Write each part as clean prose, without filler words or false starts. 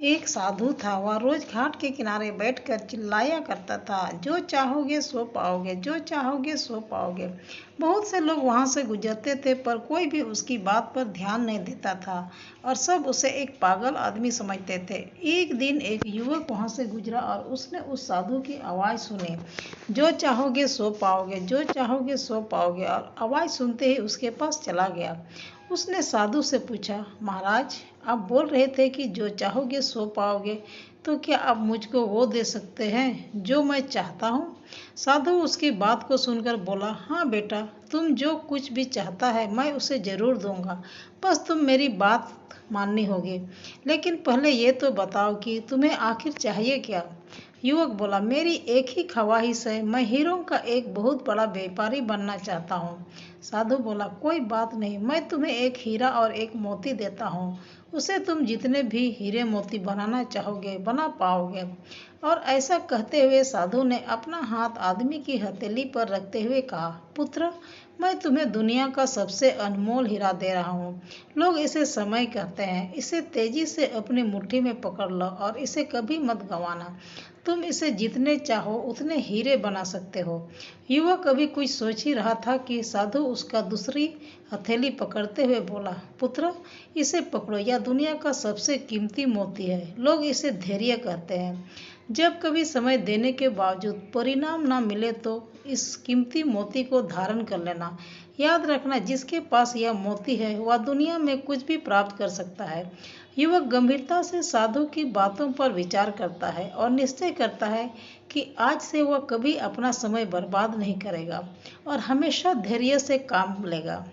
एक साधु था। वह रोज घाट के किनारे बैठकर चिल्लाया करता था, जो चाहोगे सो पाओगे, जो चाहोगे सो पाओगे। बहुत से लोग वहां से गुजरते थे, पर कोई भी उसकी बात पर ध्यान नहीं देता था और सब उसे एक पागल आदमी समझते थे। एक दिन एक युवक वहां से गुजरा और उसने उस साधु की आवाज सुनी, जो चाहोगे सो पाओगे, जो चाहोगे सो पाओगे, और आवाज सुनते ही उसके पास चला गया। उसने साधु से पूछा, महाराज, आप बोल रहे थे कि जो चाहोगे सो पाओगे, तो क्या आप मुझको वो दे सकते हैं जो मैं चाहता हूँ? साधु उसकी बात को सुनकर बोला, हाँ बेटा, तुम जो कुछ भी चाहता है मैं उसे जरूर दूंगा, बस तुम मेरी बात माननी होगी। लेकिन पहले ये तो बताओ कि तुम्हें आखिर चाहिए क्या? युवक बोला, मेरी एक ही ख्वाहिश है, मैं हीरों का एक बहुत बड़ा व्यापारी बनना चाहता हूँ। साधु बोला, कोई बात नहीं, मैं तुम्हें एक हीरा और एक मोती देता हूँ। उसे तुम जितने भी हीरे मोती बनाना चाहोगे बना पाओगे। और ऐसा कहते हुए साधु ने अपना हाथ आदमी की हथेली पर रखते हुए कहा, पुत्र, मैं तुम्हें दुनिया का सबसे अनमोल हीरा दे रहा हूँ। लोग इसे समय कहते हैं। इसे तेजी से अपनी मुट्ठी में पकड़ लो और इसे कभी मत गंवाना। तुम इसे जितने चाहो उतने हीरे बना सकते हो। युवक अभी कुछ सोच ही रहा था कि साधु उसका दूसरी हथेली पकड़ते हुए बोला, पुत्र, इसे पकड़ो, यह दुनिया का सबसे कीमती मोती है। लोग इसे धैर्य कहते हैं। जब कभी समय देने के बावजूद परिणाम न मिले तो इस कीमती मोती को धारण कर लेना। याद रखना, जिसके पास यह मोती है वह दुनिया में कुछ भी प्राप्त कर सकता है। युवक गंभीरता से साधु की बातों पर विचार करता है और निश्चय करता है कि आज से वह कभी अपना समय बर्बाद नहीं करेगा और हमेशा धैर्य से काम लेगा।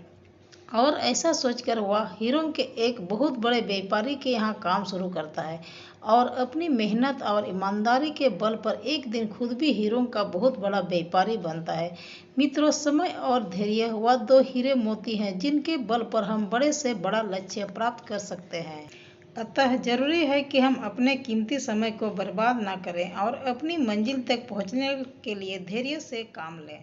और ऐसा सोचकर वह हीरों के एक बहुत बड़े व्यापारी के यहाँ काम शुरू करता है और अपनी मेहनत और ईमानदारी के बल पर एक दिन खुद भी हीरों का बहुत बड़ा व्यापारी बनता है। मित्रों, समय और धैर्य वह दो हीरे मोती हैं जिनके बल पर हम बड़े से बड़ा लक्ष्य प्राप्त कर सकते हैं। अतः जरूरी है कि हम अपने कीमती समय को बर्बाद ना करें और अपनी मंजिल तक पहुंचने के लिए धैर्य से काम लें।